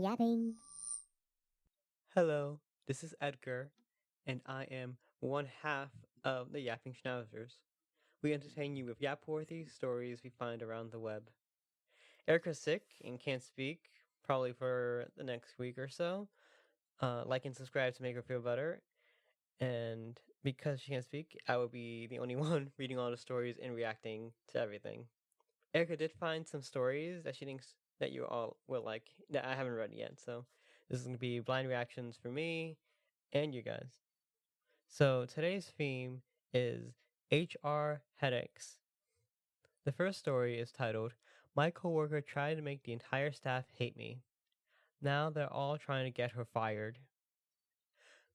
Yapping. Hello, this is Edgar, and I am one half of the Yapping Schnauzers. We entertain you with yap-worthy stories we find around the web. Erika's sick and can't speak, probably for the next week or so. Like and subscribe to make her feel better. And because she can't speak, I will be the only one reading all the stories and reacting to everything. Erika did find some stories that she thinks that you all will like that I haven't read yet, so this is going to be blind reactions for me and you guys. So today's theme is HR headaches. The first story is titled, My coworker tried to make the entire staff hate me. Now they're all trying to get her fired.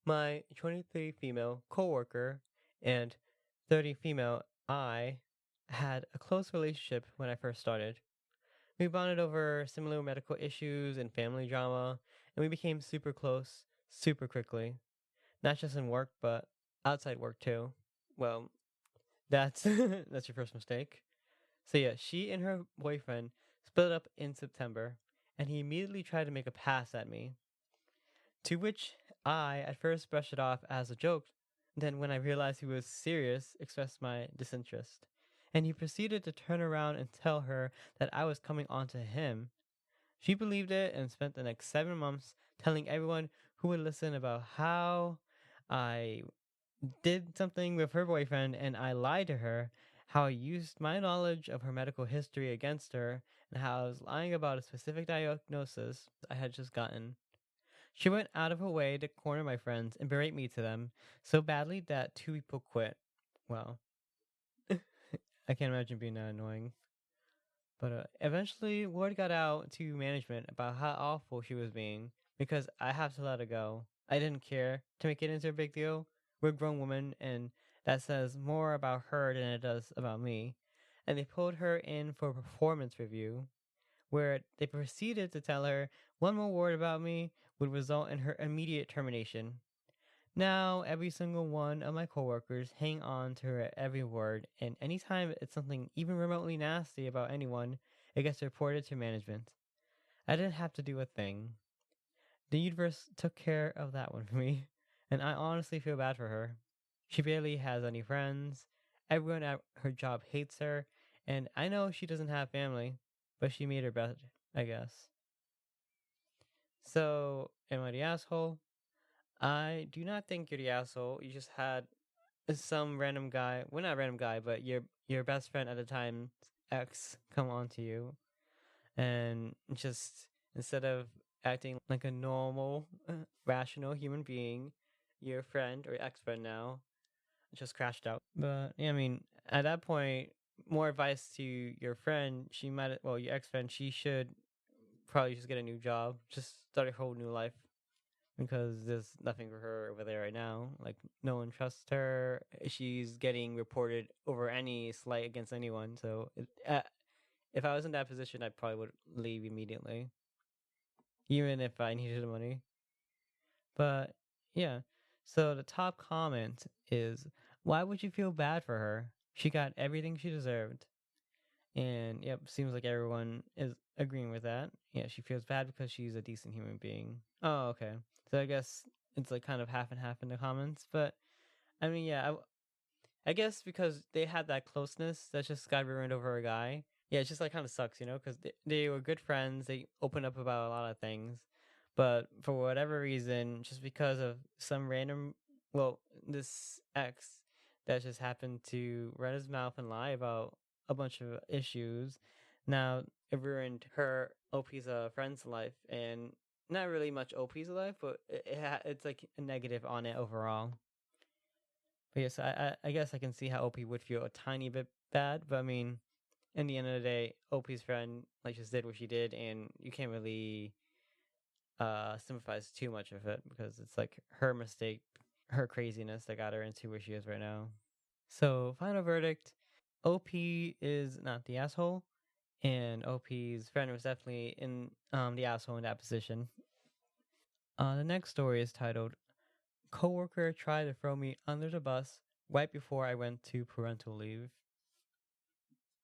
My 23 female coworker and 30 female I had a close relationship when I first started. We bonded over similar medical issues and family drama, and we became super close super quickly. Not just in work, but outside work too. Well, that's that's your first mistake. So yeah, she and her boyfriend split up in September, and he immediately tried to make a pass at me. To which I at first brushed it off as a joke, then when I realized he was serious, expressed my disinterest. And he proceeded to turn around and tell her that I was coming on to him. She believed it and spent the next 7 months telling everyone who would listen about how I did something with her boyfriend and I lied to her, how I used my knowledge of her medical history against her, and how I was lying about a specific diagnosis I had just gotten. She went out of her way to corner my friends and berate me to them so badly that 2 people quit. Well, I can't imagine being that annoying. But eventually, word got out to management about how awful she was being because I have to let her go. I didn't care to make it into a big deal. We're a grown woman, and that says more about her than it does about me. And they pulled her in for a performance review, where they proceeded to tell her one more word about me would result in her immediate termination. Now, every single one of my coworkers hang on to her every word, and anytime it's something even remotely nasty about anyone, it gets reported to management. I didn't have to do a thing. The universe took care of that one for me, and I honestly feel bad for her. She barely has any friends, everyone at her job hates her, and I know she doesn't have family, but she made her bed, I guess. So, am I the asshole? I do not think you're the asshole. You just had some random guy, well, not random guy, but your best friend at the time, ex, come on to you, and just instead of acting like a normal, rational human being, your friend or ex friend now just crashed out. But yeah, I mean, at that point, more advice to your friend. She might, well, your ex friend. She should probably just get a new job, just start a whole new life because there's nothing for her over there right now. Like no one trusts her. She's getting reported over any slight against anyone. So if I was in that position, I probably would leave immediately, even if I needed the money. But yeah. So the top comment is, "Why would you feel bad for her? She got everything she deserved." And yep, seems like everyone is agreeing with that. Yeah, she feels bad because she's a decent human being. Oh, okay. So I guess it's like kind of half and half in the comments. But I mean, yeah, I guess because they had that closeness, that just got ruined over a guy. Yeah, it's just like kind of sucks, because they were good friends. They opened up about a lot of things. But for whatever reason, just because of some random, well, this ex that just happened to run his mouth and lie about a bunch of issues, now it ruined her OP's friend's life, and not really much OP's life, but it's like a negative on it overall. But yes, I guess I can see how OP would feel a tiny bit bad, but I mean, in the end of the day, OP's friend like just did what she did, and you can't really sympathize too much with it because it's like her mistake, her craziness that got her into where she is right now. So final verdict: OP is not the asshole, and OP's friend was definitely in the asshole in that position. The next story is titled "Coworker tried to throw me under the bus right before I went to parental leave."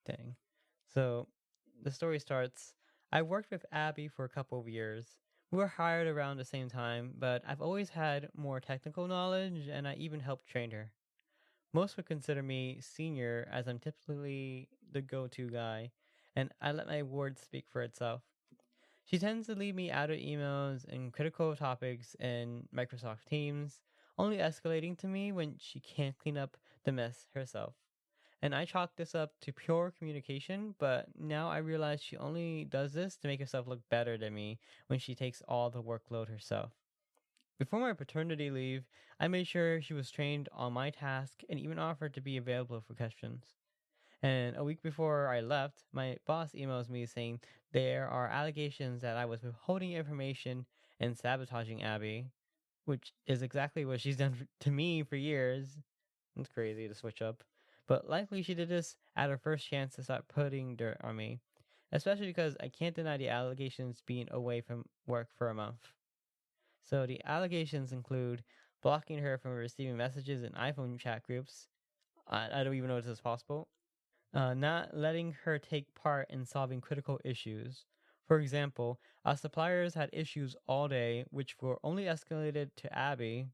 Dang. So the story starts, I worked with Abby for a couple of years. We were hired around the same time, but I've always had more technical knowledge and I even helped train her. Most would consider me senior as I'm typically the go to guy, and I let my word speak for itself. She tends to leave me out of emails and critical topics in Microsoft Teams, only escalating to me when she can't clean up the mess herself. And I chalk this up to pure communication, but now I realize she only does this to make herself look better than me when she takes all the workload herself. Before my paternity leave, I made sure she was trained on my task and even offered to be available for questions. And a week before I left, my boss emails me saying there are allegations that I was withholding information and sabotaging Abby, which is exactly what she's done to me for years. It's crazy to switch up. But likely she did this at her first chance to start putting dirt on me, especially because I can't deny the allegations being away from work for a month. So the allegations include blocking her from receiving messages in iPhone chat groups. I don't even know if this is possible. Not letting her take part in solving critical issues. For example, our suppliers had issues all day, which were only escalated to Abby.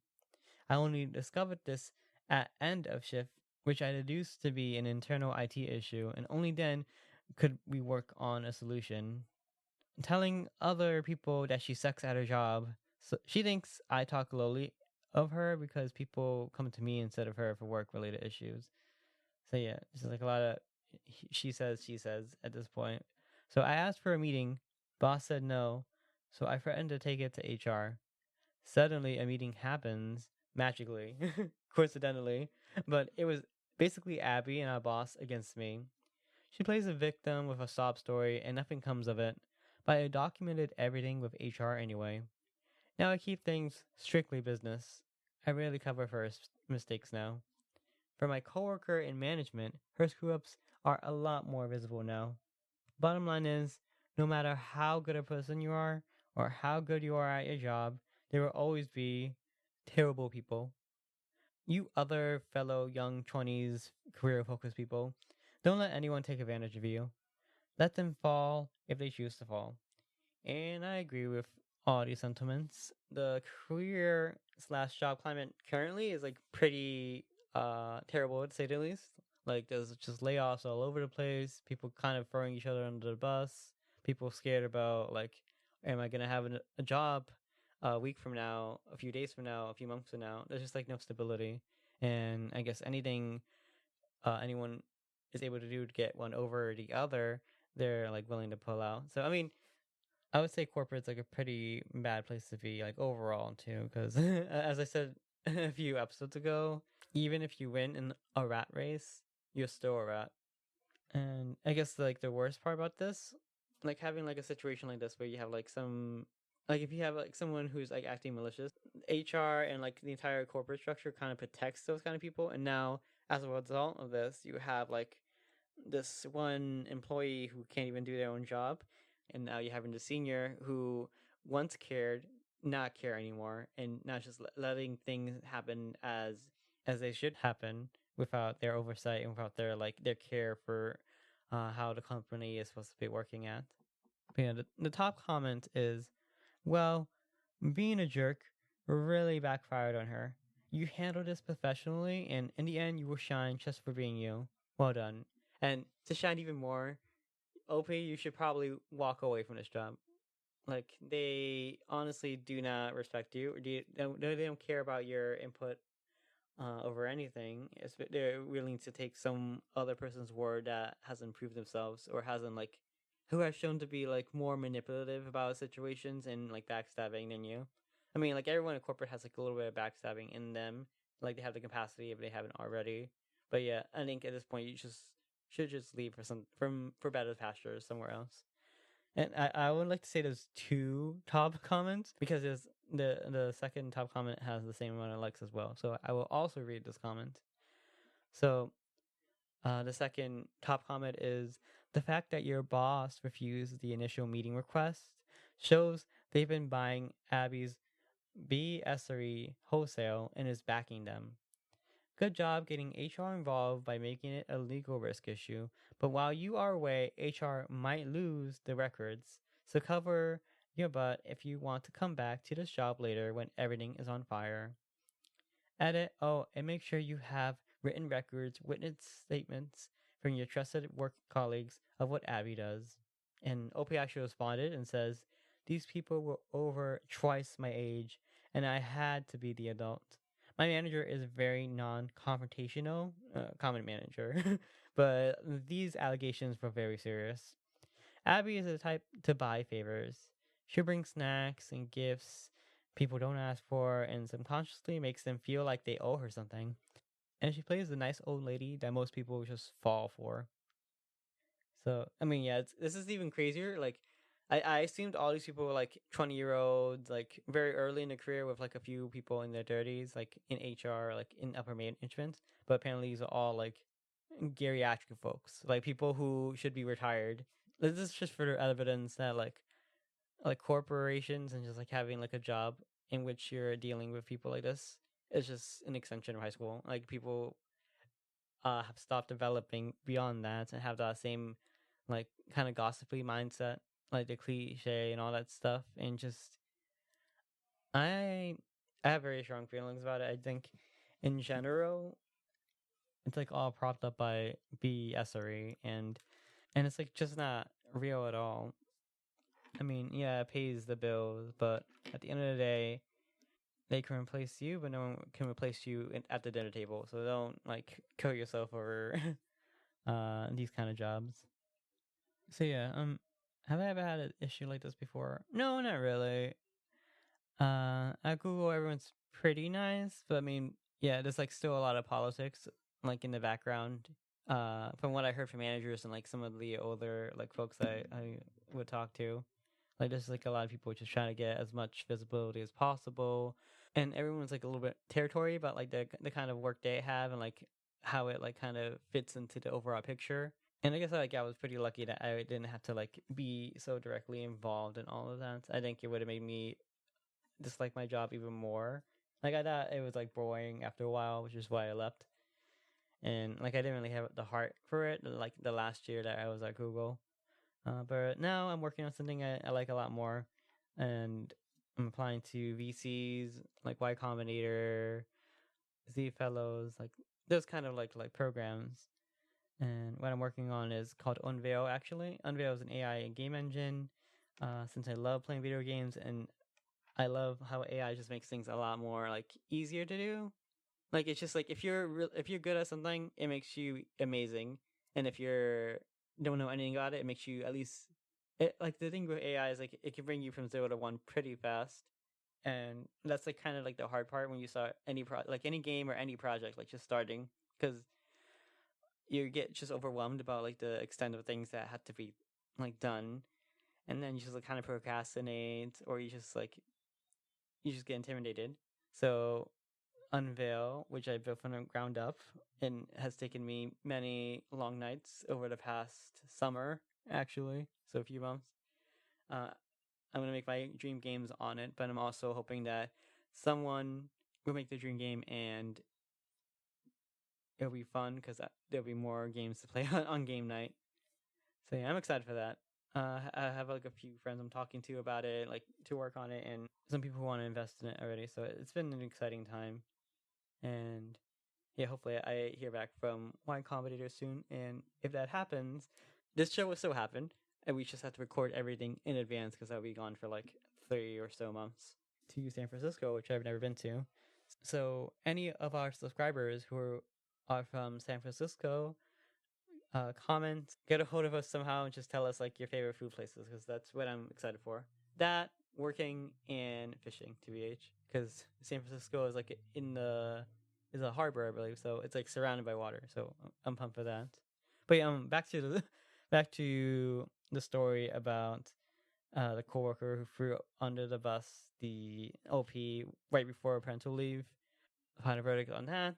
I only discovered this at end of shift, which I deduced to be an internal IT issue, and only then could we work on a solution. Telling other people that she sucks at her job. So she thinks I talk lowly of her because people come to me instead of her for work related issues. So yeah, it's like a lot of she says at this point. So I asked for a meeting. Boss said no. So I threatened to take it to HR. Suddenly a meeting happens magically, coincidentally, but it was basically Abby and our boss against me. She plays a victim with a sob story and nothing comes of it, but I documented everything with HR anyway. Now I keep things strictly business. I rarely cover first mistakes now. For my coworker in management, her screw ups are a lot more visible now. Bottom line is, no matter how good a person you are or how good you are at your job, there will always be terrible people. You other fellow young 20s career focused people, don't let anyone take advantage of you. Let them fall if they choose to fall. And I agree with all these sentiments. The career slash job climate currently is like pretty terrible to say the least. Like there's just layoffs all over the place, people kind of throwing each other under the bus, people scared about like, am I gonna have a job a week from now, a few days from now, a few months from now? There's just like no stability. And I guess anything anyone is able to do to get one over the other, they're like willing to pull out. So I mean, I would say corporate's like a pretty bad place to be, like overall too, because as I said a few episodes ago, even if you win in a rat race, you're still a rat. And I guess like the worst part about this, like having like a situation like this where you have like some, like if you have like someone who's like acting malicious, HR and like the entire corporate structure kind of protects those kind of people. And now as a result of this, you have like this one employee who can't even do their own job, and now you're having the senior who once cared not care anymore, and not just letting things happen as they should happen without their oversight and without their like their care for how the company is supposed to be working at. But yeah, the top comment is, well, being a jerk really backfired on her. You handled this professionally, and in the end, you will shine just for being you. Well done. And to shine even more, OP, you should probably walk away from this job. Like, they honestly do not respect you. Or they don't care about your input over anything. They're willing to take some other person's word that hasn't proved themselves or hasn't like who has shown to be like more manipulative about situations and like backstabbing than you. I mean, like everyone in corporate has like a little bit of backstabbing in them. Like they have the capacity if they haven't already. But yeah, I think at this point you just should just leave for some for better pastures somewhere else. And I would like to say there's two top comments because there's the second top comment has the same amount of likes as well. So I will also read this comment. So the second top comment is the fact that your boss refused the initial meeting request shows they've been buying Abby's BSRE wholesale and is backing them. Good job getting HR involved by making it a legal risk issue, but while you are away, HR might lose the records, so cover your butt if you want to come back to this job later when everything is on fire. Edit. Oh, and make sure you have written records, witness statements from your trusted work colleagues of what Abby does. And OP actually responded and says, these people were over twice my age, and I had to be the adult. My manager is very non-confrontational, common manager, but these allegations were very serious. Abby is the type to buy favors. She'll bring snacks and gifts people don't ask for and subconsciously makes them feel like they owe her something. And she plays the nice old lady that most people just fall for. So, I mean, yeah, this is even crazier. Like, I assumed all these people were like 20-year-olds, like very early in the career with like a few people in their 30s, like in HR, like in upper management. But apparently, these are all like geriatric folks, like people who should be retired. This is just for evidence that like corporations and just like having like a job in which you're dealing with people like this is just an extension of high school. Like people have stopped developing beyond that and have that same like kind of gossipy mindset, like the cliche and all that stuff. And just I I have very strong feelings about it. I think in general it's like all propped up by BSery and it's like just not real at all. I mean, yeah, it pays the bills, but at the end of the day, they can replace you, but no one can replace you at the dinner table. So don't like kill yourself over these kind of jobs. So yeah, have I ever had an issue like this before? No, not really. At Google, everyone's pretty nice, but I mean, yeah, there's like still a lot of politics like in the background. From what I heard from managers and like some of the older like folks I would talk to, like there's like a lot of people just trying to get as much visibility as possible, and everyone's like a little bit territory about like the kind of work they have and like how it like kind of fits into the overall picture. And I guess like I was pretty lucky that I didn't have to like be so directly involved in all of that. I think it would have made me dislike my job even more. Like I thought it was like boring after a while, which is why I left. And like I didn't really have the heart for it. Like the last year that I was at Google, but now I'm working on something I like a lot more, and I'm applying to VCs like Y Combinator, Z Fellows, like those kind of like programs. And what I'm working on is called Unveil. Actually, Unveil is an AI game engine. Since I love playing video games and I love how AI just makes things a lot more like easier to do. Like it's just like if you're good at something, it makes you amazing, and if you're don't know anything about it, it makes you at least. Like the thing with AI is like it can bring you from 0 to 1 pretty fast, and that's like kind of like the hard part when you start like any game or any project like just starting because you get just overwhelmed about like the extent of things that have to be like done, and then you just like kind of procrastinate or you just get intimidated. So Unveil, which I built from the ground up, and has taken me many long nights over the past summer, actually, so a few months. Uh, I'm gonna make my dream games on it, but I'm also hoping that someone will make the dream game and it'll be fun because there'll be more games to play on game night. So yeah, I'm excited for that. I have like a few friends I'm talking to about it, like to work on it, and some people who want to invest in it already. So it's been an exciting time, and yeah, hopefully I hear back from Y Combinator soon. And if that happens, this show will still happen, and we just have to record everything in advance because I'll be gone for like 3 or so months to San Francisco, which I've never been to. So any of our subscribers who are from San Francisco, comment, get a hold of us somehow, and just tell us like your favorite food places because that's what I'm excited for. That working and fishing, tbh, because San Francisco is like is a harbor, I believe, so it's like surrounded by water. So I'm pumped for that. But yeah, back to the back to the story about the coworker who threw under the bus the OP right before parental leave. Final verdict on that.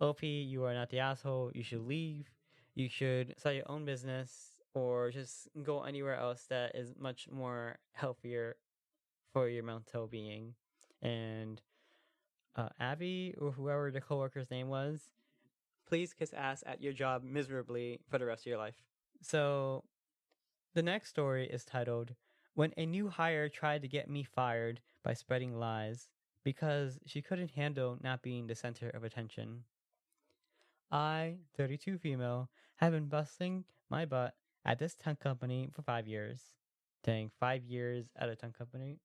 OP, you are not the asshole. You should leave. You should start your own business or just go anywhere else that is much more healthier for your mental being. And Abby, or whoever the coworker's name was, please kiss ass at your job miserably for the rest of your life. So the next story is titled when a new hire tried to get me fired by spreading lies because she couldn't handle not being the center of attention. I, 32 female, have been busting my butt at this tech company for 5 years. Dang, 5 years at a tech company.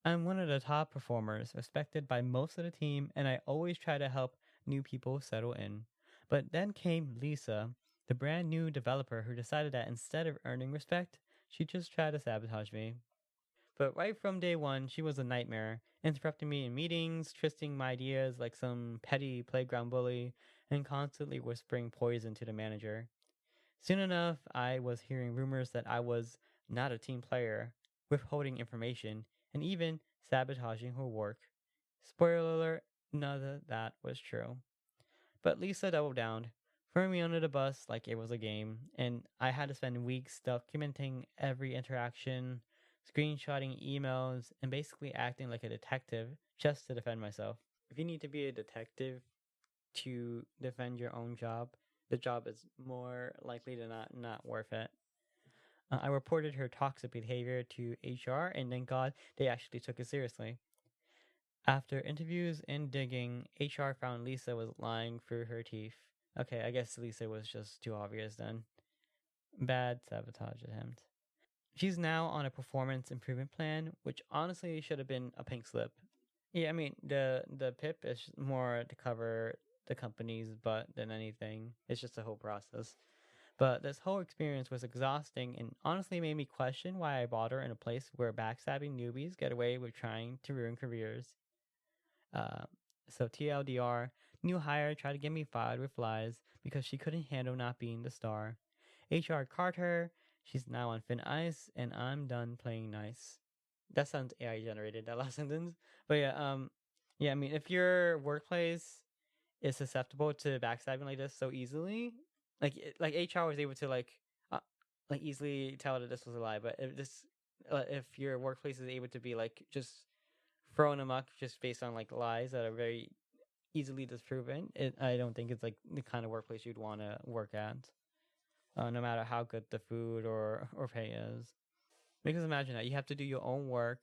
I'm one of the top performers, respected by most of the team, and I always try to help new people settle in. But then came Lisa, the brand new developer who decided that instead of earning respect, she'd just try to sabotage me. But right from day one, she was a nightmare, interrupting me in meetings, twisting my ideas like some petty playground bully, and constantly whispering poison to the manager. Soon enough, I was hearing rumors that I was not a team player, withholding information, and even sabotaging her work. Spoiler alert, none of that was true. But Lisa doubled down, throwing me under the bus like it was a game, and I had to spend weeks documenting every interaction, screenshotting emails, and basically acting like a detective just to defend myself. If you need to be a detective to defend your own job, the job is more likely to not worth it. I reported her toxic behavior to HR, and thank God they actually took it seriously. After interviews and digging, HR found Lisa was lying through her teeth. Okay, I guess Lisa was just too obvious then. Bad sabotage attempt. She's now on a performance improvement plan, which honestly should have been a pink slip. Yeah, I mean the PIP is more to cover the company's butt than anything. It's just a whole process. But this whole experience was exhausting and honestly made me question why I bought her in a place where backstabbing newbies get away with trying to ruin careers. Uh, so TLDR, new hire tried to get me fired with lies because she couldn't handle not being the star. HR caught her. She's now on thin ice, and I'm done playing nice. That sounds AI generated. That last sentence, but yeah. I mean, if your workplace is susceptible to backstabbing like this so easily, like HR was able to uh, like easily tell that this was a lie, but if your workplace is able to be like just thrown amok just based on like lies that are very easily disproven, I don't think it's like the kind of workplace you'd want to work at, no matter how good the food or pay is. Because imagine that you have to do your own work,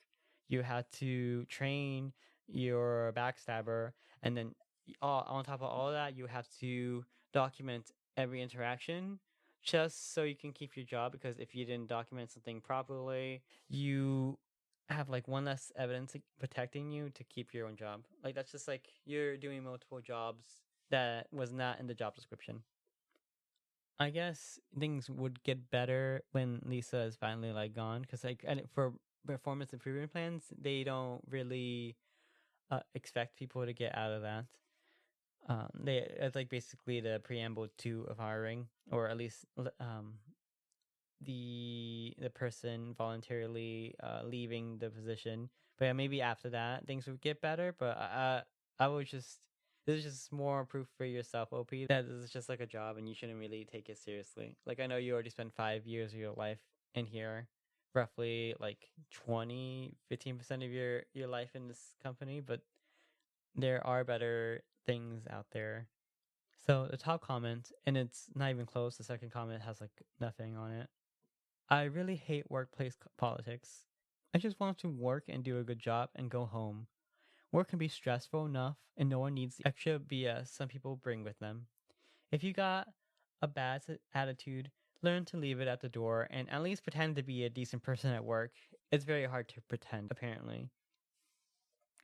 you have to train your backstabber, and then on top of all that, you have to document every interaction just so you can keep your job. Because if you didn't document something properly, you have like one less evidence protecting you to keep your own job. Like that's just like you're doing multiple jobs that was not in the job description. I guess things would get better when Lisa is finally like gone, because like for performance improvement plans, they don't really expect people to get out of that. It's like basically the preamble to of hiring, or at least the person voluntarily leaving the position. But yeah, maybe after that things would get better. But I would just this is just more proof for yourself, OP, that this is just like a job and you shouldn't really take it seriously. Like I know you already spent 5 years of your life in here, roughly like 15% of your life in this company, but there are better things out there. So the top comment, and it's not even close, the second comment has like nothing on it. I really hate workplace politics. I just want to work and do a good job and go home. Work can be stressful enough, and no one needs the extra BS some people bring with them. If you got a bad attitude, learn to leave it at the door and at least pretend to be a decent person at work. It's very hard to pretend, apparently.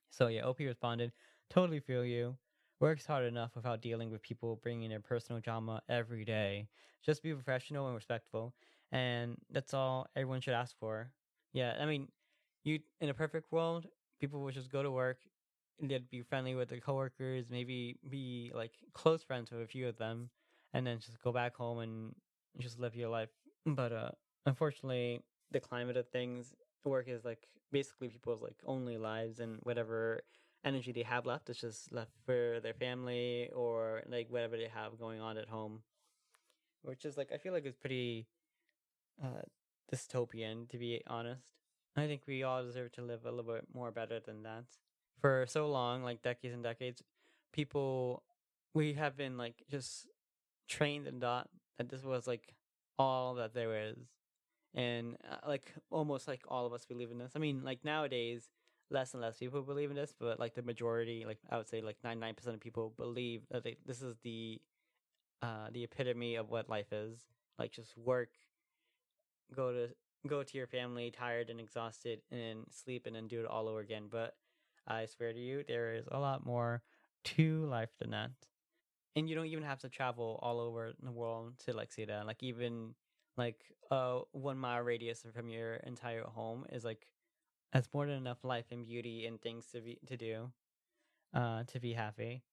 So yeah, OP responded, totally feel you. Works hard enough without dealing with people bringing their personal drama every day. Just be professional and respectful, and that's all everyone should ask for. Yeah, I mean, you in a perfect world, people would just go to work, and they'd be friendly with their coworkers, maybe be like close friends with a few of them, and then just go back home and just live your life. But unfortunately, the climate of things, work is like basically people's like only lives, and whatever energy they have left is just left for their family or like whatever they have going on at home, which is like I feel like it's pretty uh dystopian, to be honest. I think we all deserve to live a little bit more better than that. For so long, like decades and decades, people, we have been like just trained and taught that this was like all that there is. and like almost like all of us believe in this. I mean, like nowadays, less and less people believe in this, but like the majority, like I would say, like 99% of people believe that this is the epitome of what life is. Like just work, go to go to your family tired and exhausted, and then sleep, and then do it all over again. But I swear to you, there is a lot more to life than that. And you don't even have to travel all over the world to like see that. Like even like a 1 mile radius from your entire home is like that's more than enough life and beauty and things to do, to be happy.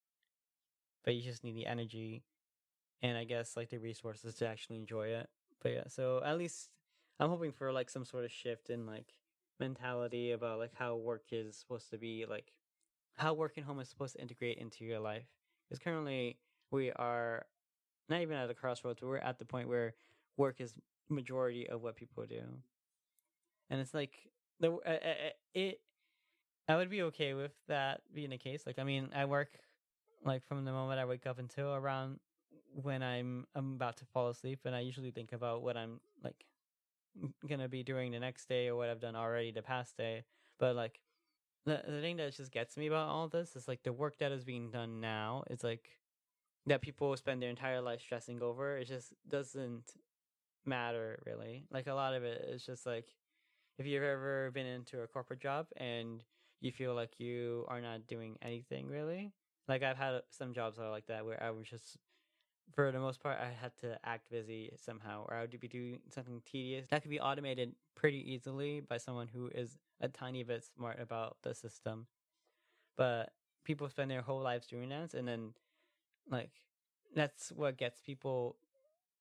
But you just need the energy and I guess like the resources to actually enjoy it. But yeah, so at least I'm hoping for like some sort of shift in like mentality about like how work is supposed to be, like how work and home is supposed to integrate into your life. Because currently we are not even at a crossroads, but we're at the point where work is majority of what people do, and it's like it. I would be okay with that being the case. Like, I mean, I work like from the moment I wake up until around when I'm about to fall asleep, and I usually think about what I'm like gonna be doing the next day or what I've done already the past day. But like the thing that just gets me about all this is like the work that is being done now is like that people spend their entire life stressing over. It just doesn't matter really. Like a lot of it is just like if you've ever been into a corporate job and you feel like you are not doing anything really. Like I've had some jobs that are like that where I was just for the most part I had to act busy somehow, or I would be doing something tedious that could be automated pretty easily by someone who is a tiny bit smart about the system. But people spend their whole lives doing that, and then like that's what gets people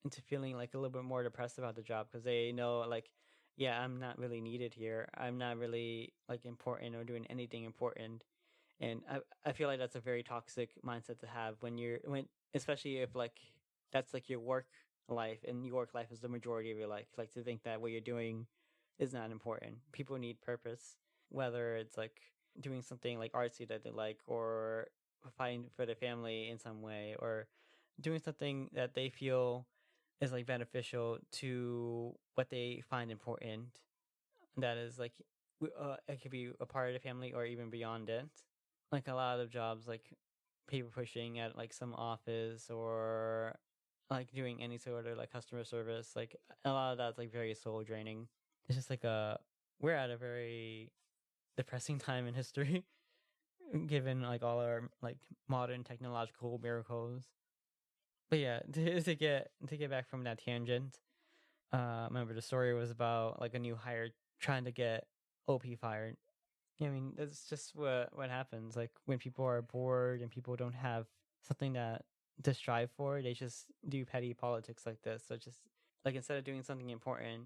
into feeling like a little bit more depressed about the job because they know like yeah, I'm not really needed here, I'm not really like important or doing anything important. And I feel like that's a very toxic mindset to have when when especially if like that's like your work life and your work life is the majority of your life, like to think that what you're doing is not important. People need purpose, whether it's like doing something like artsy that they like, or fighting for the family in some way, or doing something that they feel is like beneficial to what they find important. That is like it could be a part of the family or even beyond it. Like a lot of jobs, like people pushing at like some office or like doing any sort of like customer service, like a lot of that's like very soul draining. It's just like we're at a very depressing time in history given like all our like modern technological miracles. But yeah, to get back from that tangent, remember the story was about like a new hire trying to get OP fired. I mean, that's just what happens. Like when people are bored and people don't have something that to strive for, they just do petty politics like this. So just like instead of doing something important,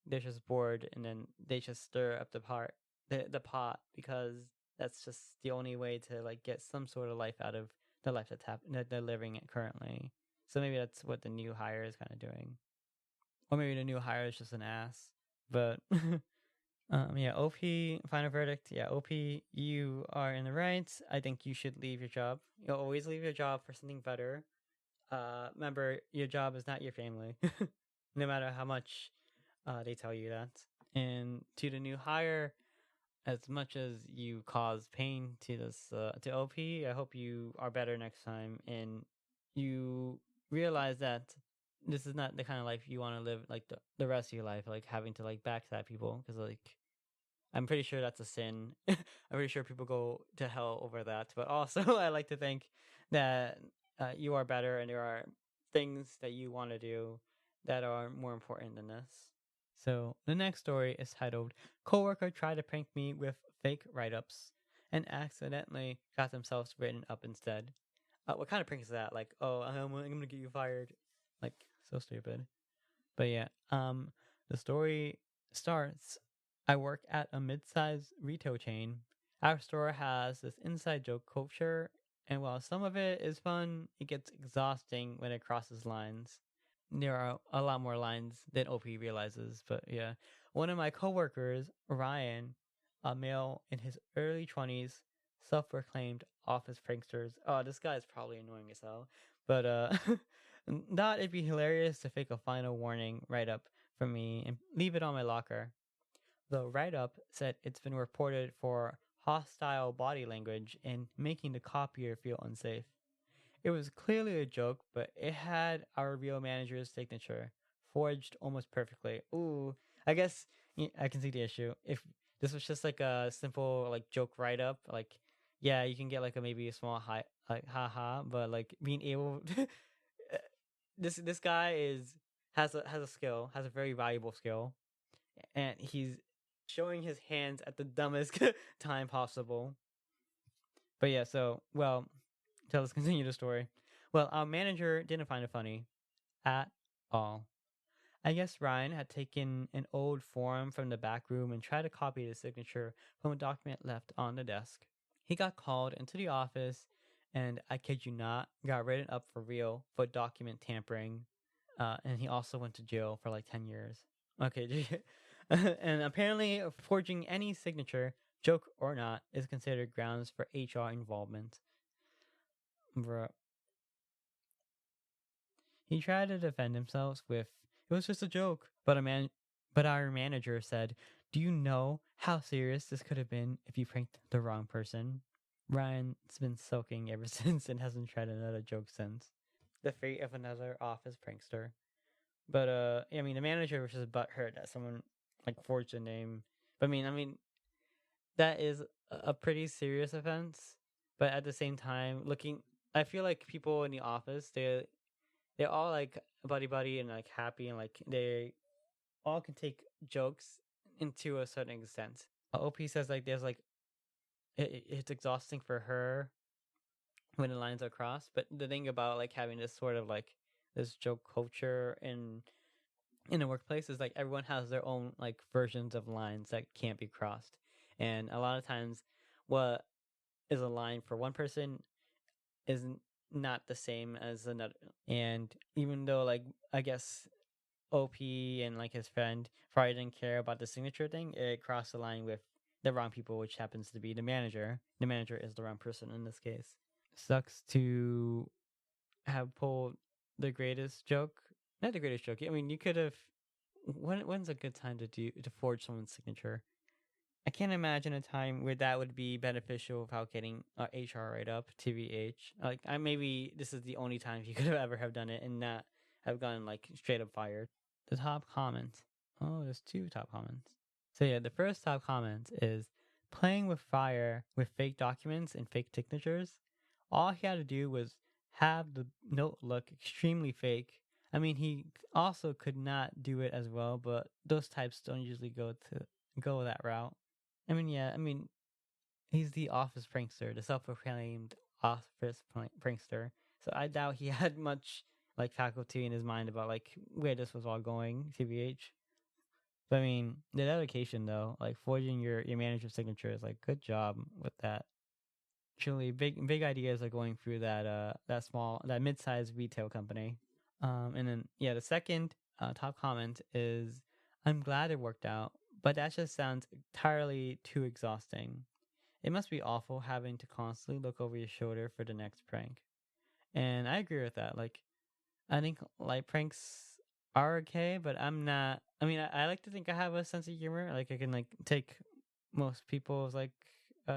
they're just bored and then they just stir up the pot because that's just the only way to like get some sort of life out of the life that they're living it currently. So maybe that's what the new hire is kind of doing, or maybe the new hire is just an ass. But yeah, OP, final verdict. Yeah, OP, you are in the right. I think you should leave your job. You'll always leave your job for something better. Remember, your job is not your family, no matter how much they tell you that. And to the new hire, as much as you cause pain to this to OP, I hope you are better next time and you realize that this is not the kind of life you want to live like the rest of your life, like having to like backstab people because like I'm pretty sure that's a sin. I'm pretty sure people go to hell over that. But also, I like to think that you are better and there are things that you want to do that are more important than this. So, the next story is titled Coworker Tried to Prank Me with Fake Write Ups and Accidentally Got Themselves Written Up Instead. What kind of prank is that? Like, oh, I'm going to get you fired. Like, so stupid. But yeah, the story starts. I work at a mid-sized retail chain. Our store has this inside joke culture, and while some of it is fun, it gets exhausting when it crosses lines. There are a lot more lines than OP realizes, but yeah. One of my coworkers, Ryan, a male in his early 20s, self-proclaimed office pranksters. Oh, this guy is probably annoying as hell. But thought it'd be hilarious to fake a final warning write up for me and leave it on my locker. The write up said it's been reported for hostile body language and making the copier feel unsafe. It was clearly a joke, but it had our real manager's signature, forged almost perfectly. Ooh, I guess I can see the issue. If this was just like a simple like joke write up, like yeah, you can get like a maybe a small high like haha, but like being able this guy is has a skill, has a very valuable skill, and he's showing his hands at the dumbest time possible. But yeah, so let's continue the story. Well, our manager didn't find it funny at all. I guess Ryan had taken an old form from the back room and tried to copy the signature from a document left on the desk. He got called into the office and, I kid you not, got written up for real for document tampering. And he also went to jail for like 10 years. Okay. And apparently, forging any signature, joke or not, is considered grounds for HR involvement. Bruh. He tried to defend himself with, "It was just a joke," but our manager said, "Do you know how serious this could have been if you pranked the wrong person?" Ryan's been sulking ever since and hasn't tried another joke since. The fate of another office prankster. But I mean, the manager was just butthurt that someone like forged a name. But I mean, that is a pretty serious offense. But at the same time, I feel like people in the office they're all like buddy buddy and like happy and like they all can take jokes into a certain extent. OP says like there's like it's exhausting for her when the lines are crossed, but the thing about like having this sort of like this joke culture in the workplace is like everyone has their own like versions of lines that can't be crossed, and a lot of times what is a line for one person is not the same as another. And even though like I guess OP and like his friend probably didn't care about the signature thing, it crossed the line with the wrong people, which happens to be the manager. The manager is the wrong person in this case. Sucks to have pulled the greatest joke. Not the greatest joke. I mean, you could have. When's a good time to forge someone's signature? I can't imagine a time where that would be beneficial without getting HR right up. TBH, like I maybe this is the only time you could have ever have done it and not have gotten like straight up fired. The top comment. Oh, there's two top comments. So yeah, the first top comment is playing with fire with fake documents and fake signatures. All he had to do was have the note look extremely fake. I mean, he also could not do it as well, but those types don't usually go that route. I mean, yeah, I mean, he's the office prankster, the self-proclaimed office prankster. So I doubt he had much like faculty in his mind about like where this was all going. TBH. But I mean, the dedication though, like forging your manager's signature is like good job with that. Truly, big ideas are going through that mid-sized retail company. And then yeah, the second top comment is, "I'm glad it worked out, but that just sounds entirely too exhausting. It must be awful having to constantly look over your shoulder for the next prank." And I agree with that. Like, I think light pranks are okay, but I'm not. I mean, I like to think I have a sense of humor. Like, I can like take most people's like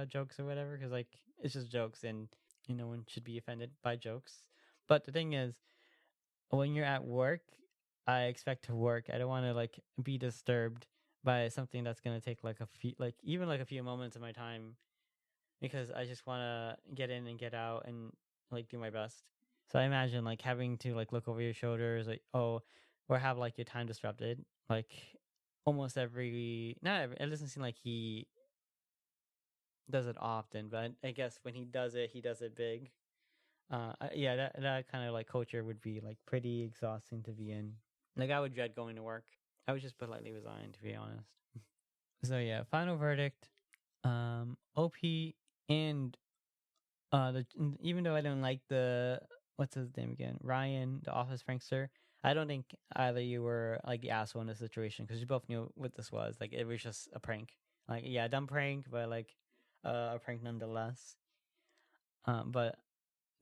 jokes or whatever, because like it's just jokes, and no one should be offended by jokes. But the thing is, when you're at work, I expect to work. I don't want to like be disturbed by something that's gonna take like even like a few moments of my time, because I just want to get in and get out and like do my best. So I imagine like having to like look over your shoulders, like or have like your time disrupted, like almost every not every. It doesn't seem like he does it often, but I guess when he does it big. Yeah, that kind of like culture would be like pretty exhausting to be in. Like I would dread going to work. I would just politely resign, to be honest. So yeah, final verdict. OP and even though I don't like the what's his name again, Ryan, the office prankster, I don't think either you were like the asshole in this situation, because you both knew what this was. Like it was just a prank. Like yeah, dumb prank, but like a prank nonetheless. But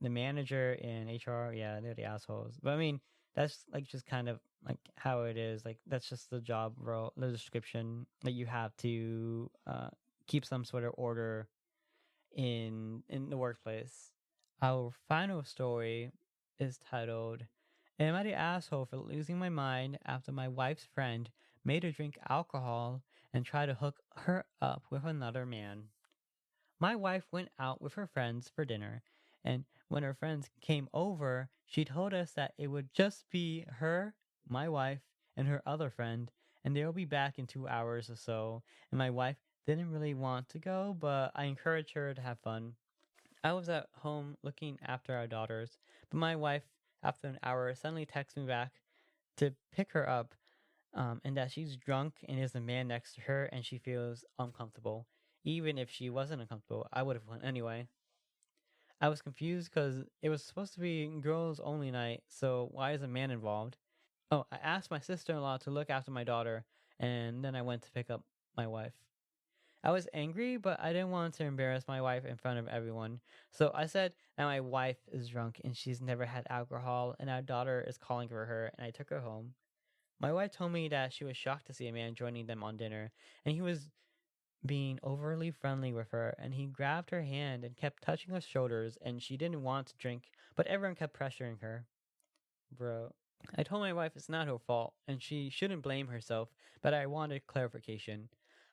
the manager and HR, yeah, they're the assholes. But I mean, that's like just kind of like how it is. Like that's just the job role, the description that you have to keep some sort of order in the workplace. Our final story is titled "Am I the asshole for losing my mind after my wife's friend made her drink alcohol and try to hook her up with another man?" My wife went out with her friends for dinner, and when her friends came over, she told us that it would just be her, my wife, and her other friend, and they'll be back in 2 hours or so. And my wife didn't really want to go, but I encouraged her to have fun. I was at home looking after our daughters, but my wife, after an hour, suddenly texts me back to pick her up, and that she's drunk and there's a man next to her and she feels uncomfortable. Even if she wasn't uncomfortable, I would have went anyway. I was confused because it was supposed to be girls only night, so why is a man involved? Oh, I asked my sister in law to look after my daughter, and then I went to pick up my wife. I was angry, but I didn't want to embarrass my wife in front of everyone. So I said that my wife is drunk and she's never had alcohol, and our daughter is calling for her, and I took her home. My wife told me that she was shocked to see a man joining them on dinner, and he was being overly friendly with her, and he grabbed her hand and kept touching her shoulders, and she didn't want to drink, but everyone kept pressuring her. Bro. I told my wife it's not her fault, and she shouldn't blame herself, but I wanted clarification.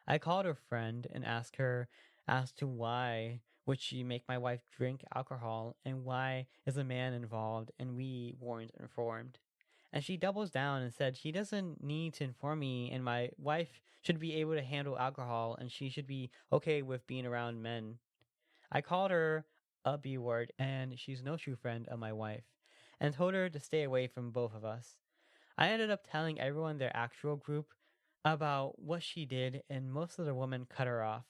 I called her friend and asked her as to why would she make my wife drink alcohol, and why is a man involved, and we weren't informed. And she doubles down and said she doesn't need to inform me, and my wife should be able to handle alcohol, and she should be okay with being around men. I called her a B word, and she's no true friend of my wife, and told her to stay away from both of us. I ended up telling everyone their actual group about what she did, and most of the women cut her off.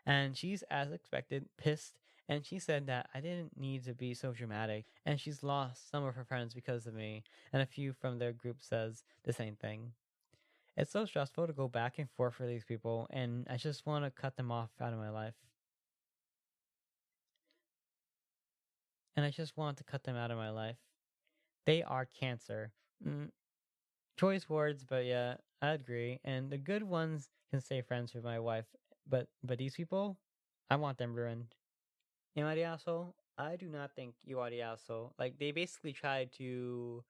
And she's, as expected, pissed, and she said that I didn't need to be so dramatic, and she's lost some of her friends because of me, and a few from their group says the same thing. It's so stressful to go back and forth for these people, and I just want to cut them off out of my life. And I just want to cut them out of my life. They are cancer. Choice words, but yeah, I agree. And the good ones can stay friends with my wife, but these people, I want them ruined. Am I the asshole? I do not think you are the asshole. Like they basically tried to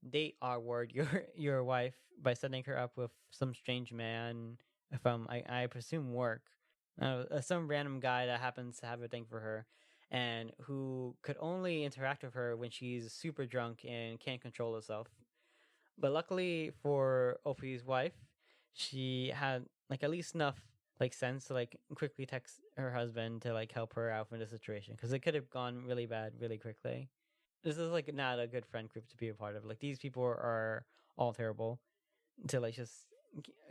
date our word your wife by setting her up with some strange man from I presume work. Some random guy that happens to have a thing for her, and who could only interact with her when she's super drunk and can't control herself. But luckily for Opie's wife, she had like at least enough like sense to like quickly text her husband to like help her out from the situation, because it could have gone really bad really quickly. This is like not a good friend group to be a part of. Like these people are all terrible, to like just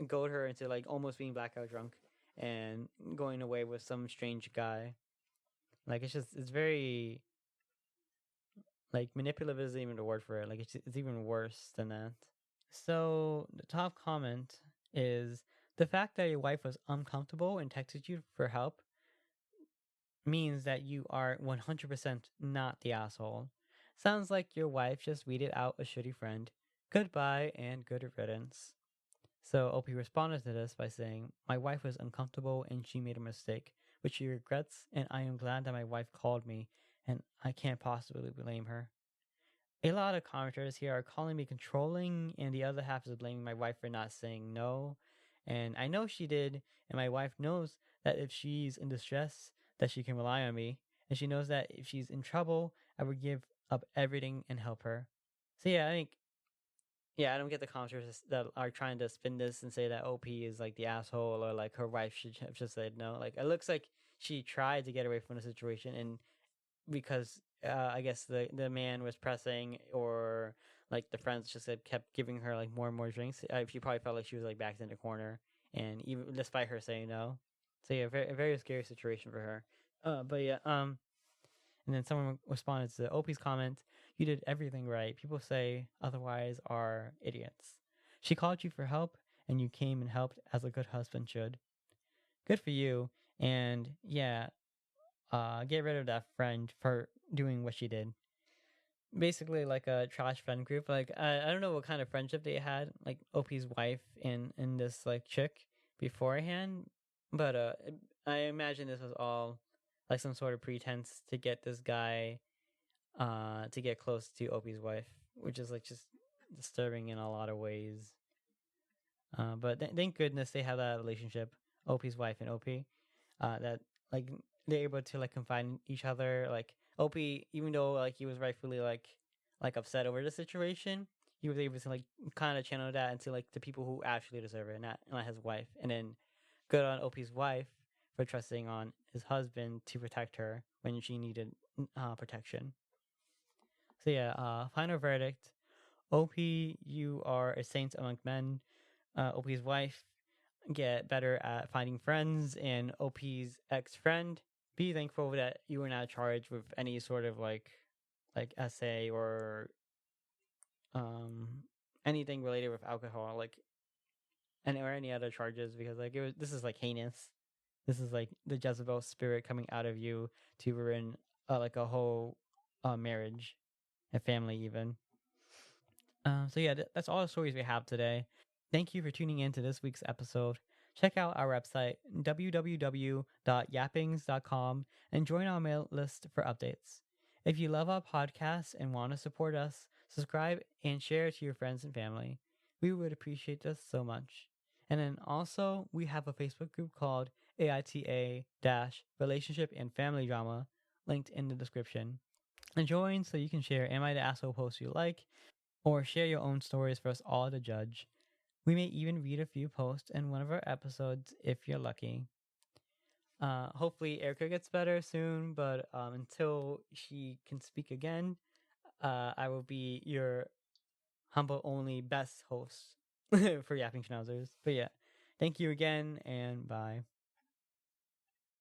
goad her into like almost being blackout drunk and going away with some strange guy. Like it's very like manipulative isn't even the word for it. Like it's even worse than that. So the top comment is the fact that your wife was uncomfortable and texted you for help means that you are 100% not the asshole. Sounds like your wife just weeded out a shitty friend. Goodbye and good riddance. So Opie responded to this by saying, "My wife was uncomfortable and she made a mistake, which she regrets, and I am glad that my wife called me, and I can't possibly blame her." A lot of commenters here are calling me controlling, and the other half is blaming my wife for not saying no. And I know she did, and my wife knows that if she's in distress, that she can rely on me, and she knows that if she's in trouble, I would give up everything and help her. So yeah, I think I don't get the commenters that are trying to spin this and say that OP is like the asshole, or like her wife should have just said no. Like it looks like she tried to get away from the situation, and because I guess the man was pressing, or like the friends just kept giving her like more and more drinks. She probably felt like she was like backed in the corner, and even despite her saying no. So yeah, a very scary situation for her. But yeah, and then someone responded to Opie's comment, "You did everything right. People say otherwise are idiots. She called you for help, and you came and helped as a good husband should. Good for you. And yeah, get rid of that friend for doing what she did." basically like a trash friend group. Like I don't know what kind of friendship they had, like OP's wife and this like chick beforehand, but I imagine this was all like some sort of pretense to get this guy to get close to OP's wife, which is like just disturbing in a lot of ways. But thank goodness they have that relationship, OP's wife and OP, that like they're able to like confide in each other. Like OP, even though like he was rightfully like upset over the situation, he was able to like kind of channel that into like the people who actually deserve it, not his wife. And then good on OP's wife for trusting on his husband to protect her when she needed protection. So yeah, final verdict: OP, you are a saint among men. OP's wife, get better at finding friends, and OP's ex friend, be thankful that you were not charged with any sort of like essay or um anything related with alcohol, like and or any other charges, because like this is like heinous. This is like the Jezebel spirit coming out of you to ruin like a whole marriage, a family even. So yeah, that's all the stories we have today. Thank you for tuning in to this week's episode. Check out our website, www.yappings.com, and join our mail list for updates. If you love our podcast and want to support us, subscribe and share it to your friends and family. We would appreciate this so much. And then also, we have a Facebook group called AITA Relationship and Family Drama, linked in the description. And join so you can share Am I the Asshole posts you like, or share your own stories for us all to judge. We may even read a few posts in one of our episodes if you're lucky. Hopefully, Erika gets better soon, but until she can speak again, I will be your humble only best host for Yapping Schnauzers. But yeah, thank you again, and bye.